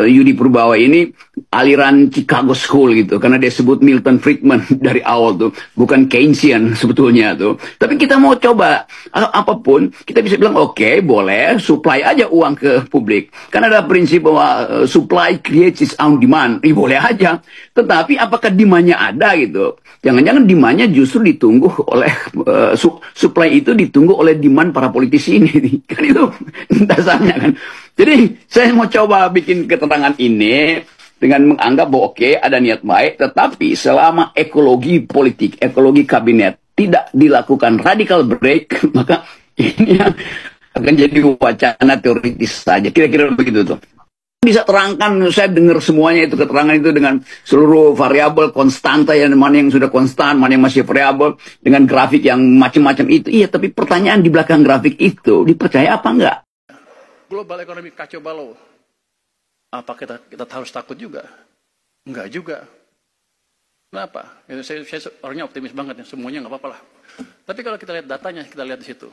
Yudi Purbawa ini aliran Chicago School gitu, karena dia sebut Milton Friedman dari awal tuh, bukan Keynesian sebetulnya tuh. Tapi kita mau coba apapun, kita bisa bilang oke, boleh supply aja uang ke publik, karena ada prinsip bahwa supply creates its own demand. Boleh aja, tetapi apakah demandnya ada gitu? Jangan-jangan demandnya justru ditunggu oleh supply itu ditunggu oleh demand para politisi ini, kan itu dasarnya kan. Jadi saya mau coba bikin keterangan ini dengan menganggap bahwa oke, ada niat baik, tetapi selama ekologi politik, ekologi kabinet tidak dilakukan radical break, maka ini akan jadi wacana teoritis saja. Kira-kira begitu tuh. Bisa terangkan, saya dengar semuanya itu, keterangan itu dengan seluruh variabel konstanta, yang mana yang sudah konstan, mana yang masih variabel, dengan grafik yang macam-macam itu. Iya, tapi pertanyaan di belakang grafik itu dipercaya apa enggak? Global ekonomi kacau balau. Apa kita harus takut juga? Enggak juga. Kenapa? Ya, saya orangnya optimis banget ya, semuanya nggak apa-apa lah. Tapi kalau kita lihat datanya, kita lihat di situ.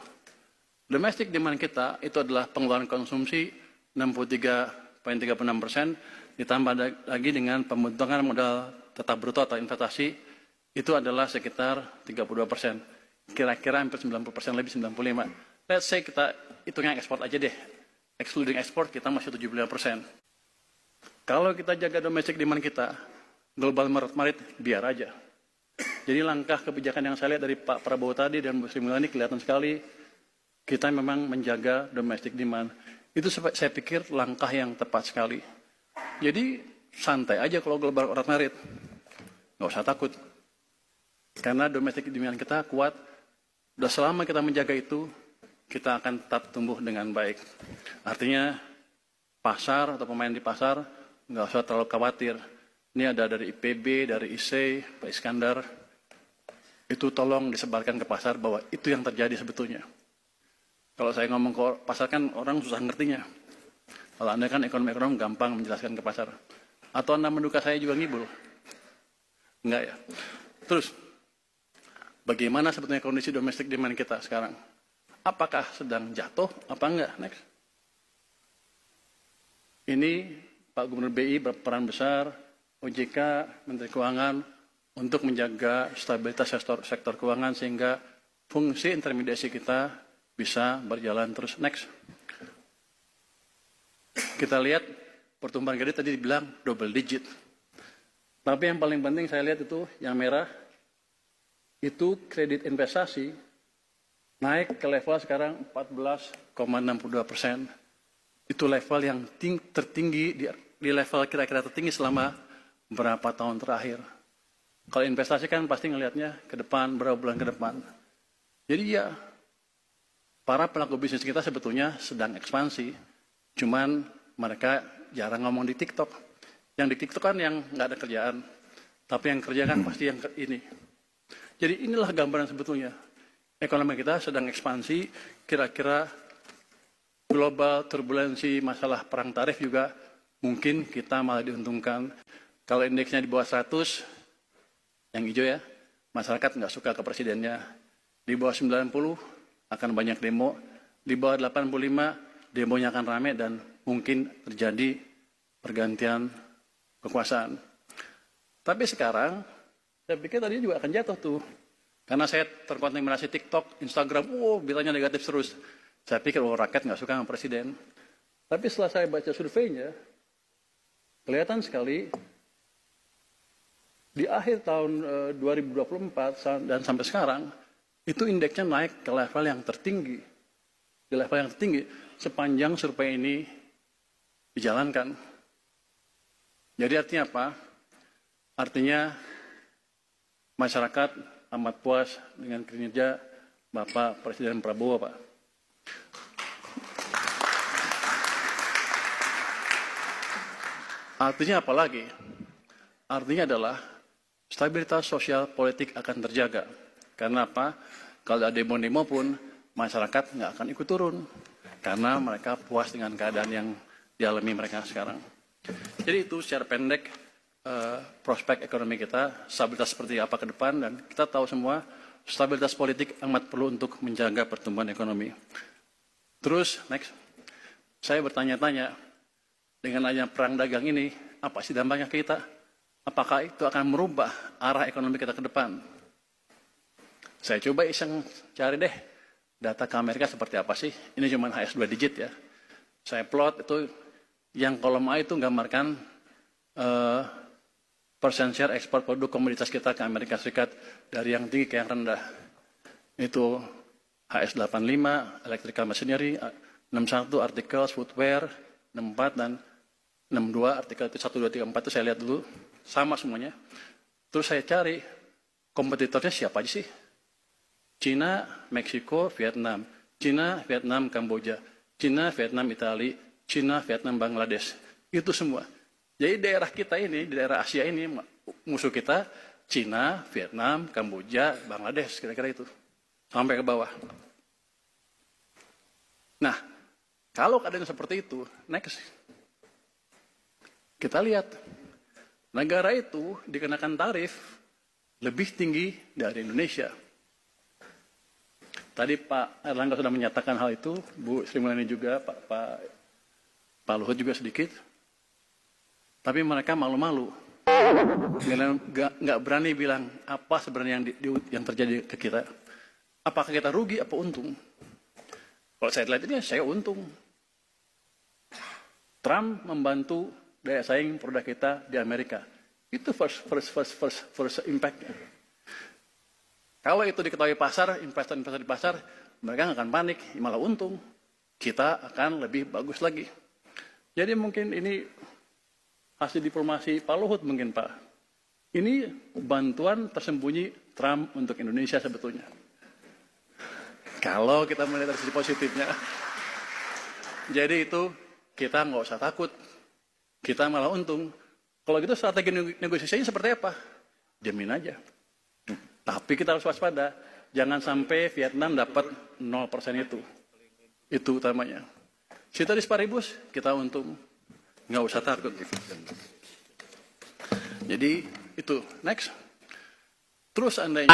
Domestic demand kita itu adalah pengeluaran konsumsi 63,36%, ditambah lagi dengan pembentukan modal tetap bruto atau investasi itu adalah sekitar 32%. Kira-kira hampir 90%, lebih 95%. Let's say kita hitungnya ekspor aja deh. Excluding ekspor kita masih 75%. Kalau kita jaga domestic demand kita, global merit biar aja. Jadi langkah kebijakan yang saya lihat dari Pak Prabowo tadi dan Bu Sri Mulyani kelihatan sekali kita memang menjaga domestic demand. Itu saya pikir langkah yang tepat sekali. Jadi santai aja kalau global merit. Nggak usah takut. Karena domestic demand kita kuat. Udah selama kita menjaga itu, kita akan tetap tumbuh dengan baik. Artinya pasar atau pemain di pasar nggak usah terlalu khawatir. Ini ada dari IPB, dari IC, Pak Iskandar. Itu tolong disebarkan ke pasar bahwa itu yang terjadi sebetulnya. Kalau saya ngomong ke pasar kan orang susah ngertinya. Kalau Anda kan ekonom gampang menjelaskan ke pasar. Atau Anda menduga saya juga ngibul? Enggak ya. Terus, bagaimana sebetulnya kondisi domestic demand kita sekarang? Apakah sedang jatuh apa enggak? Next. Ini Pak Gubernur BI berperan besar, OJK, Menteri Keuangan, untuk menjaga stabilitas sektor keuangan sehingga fungsi intermediasi kita bisa berjalan terus. Next. Kita lihat pertumbuhan kredit tadi dibilang double digit. Tapi yang paling penting saya lihat itu yang merah, itu kredit investasi naik ke level sekarang 14,62%. Itu level yang tertinggi, di level kira-kira tertinggi selama beberapa tahun terakhir. Kalau investasi kan pasti ngelihatnya ke depan, berapa bulan ke depan. Jadi ya, para pelaku bisnis kita sebetulnya sedang ekspansi. Cuman mereka jarang ngomong di TikTok. Yang di TikTok kan yang nggak ada kerjaan. Tapi yang kerja kan pasti yang ini. Jadi inilah gambaran sebetulnya. Ekonomi kita sedang ekspansi, kira-kira global turbulensi masalah perang tarif juga mungkin kita malah diuntungkan. Kalau indeksnya di bawah 100, yang hijau ya, masyarakat nggak suka ke presidennya. Di bawah 90 akan banyak demo, di bawah 85 demonya akan ramai dan mungkin terjadi pergantian kekuasaan. Tapi sekarang, saya pikir tadi juga akan jatuh tuh. Karena saya terkontaminasi TikTok, Instagram, beritanya negatif terus. Saya pikir, rakyat nggak suka sama presiden. Tapi setelah saya baca surveinya, kelihatan sekali, di akhir tahun 2024 dan sampai sekarang, itu indeksnya naik ke level yang tertinggi. Di level yang tertinggi, sepanjang survei ini dijalankan. Jadi artinya apa? Artinya masyarakat amat puas dengan kinerja Bapak Presiden Prabowo, Pak. Artinya apa lagi? Artinya adalah stabilitas sosial politik akan terjaga. Karena apa? Kalau ada demo-demo pun, masyarakat nggak akan ikut turun. Karena mereka puas dengan keadaan yang dialami mereka sekarang. Jadi itu secara pendek prospek ekonomi kita, stabilitas seperti apa ke depan, dan kita tahu semua stabilitas politik amat perlu untuk menjaga pertumbuhan ekonomi. Terus, next, saya bertanya-tanya, dengan adanya perang dagang ini, apa sih dampaknya ke kita? Apakah itu akan merubah arah ekonomi kita ke depan? Saya coba iseng cari deh data ke Amerika seperti apa sih. Ini cuma HS 2 digit ya. Saya plot itu, yang kolom A itu gambarkan persen share ekspor produk komoditas kita ke Amerika Serikat dari yang tinggi ke yang rendah. Itu HS 85, electrical machinery, 61 artikel footwear, 64 dan 62 artikel itu 1, 2, 3, 4 itu saya lihat dulu. Sama semuanya. Terus saya cari kompetitornya siapa aja sih? Cina, Meksiko, Vietnam. Cina, Vietnam, Kamboja. Cina, Vietnam, Italia. Cina, Vietnam, Bangladesh. Itu semua. Jadi daerah kita ini, di daerah Asia ini, musuh kita Cina, Vietnam, Kamboja, Bangladesh, kira-kira itu. Sampai ke bawah. Nah, kalau keadaan seperti itu, next. Kita lihat, negara itu dikenakan tarif lebih tinggi dari Indonesia. Tadi Pak Erlangga sudah menyatakan hal itu, Bu Sri Mulyani juga, Pak Luhut juga sedikit. Tapi mereka malu-malu. Nggak berani bilang apa sebenarnya yang terjadi ke kita. Apakah kita rugi, apa untung? Kalau saya lihat ini, saya untung. Trump membantu daya saing produk kita di Amerika. Itu first impact-nya. Kalau itu diketahui pasar, investor-investor di pasar, mereka nggak akan panik, malah untung. Kita akan lebih bagus lagi. Jadi mungkin ini hasil diplomasi Pak Luhut mungkin Pak. Ini bantuan tersembunyi Trump untuk Indonesia sebetulnya. Kalau kita melihat dari sisi positifnya. Jadi itu kita nggak usah takut. Kita malah untung. Kalau gitu strategi negosiasinya seperti apa? Jamin aja. Tapi kita harus waspada. Jangan sampai Vietnam dapat 0% itu. Itu utamanya. Ceteris paribus, kita untung. Nggak usah takut. Jadi itu. Next. Terus andainya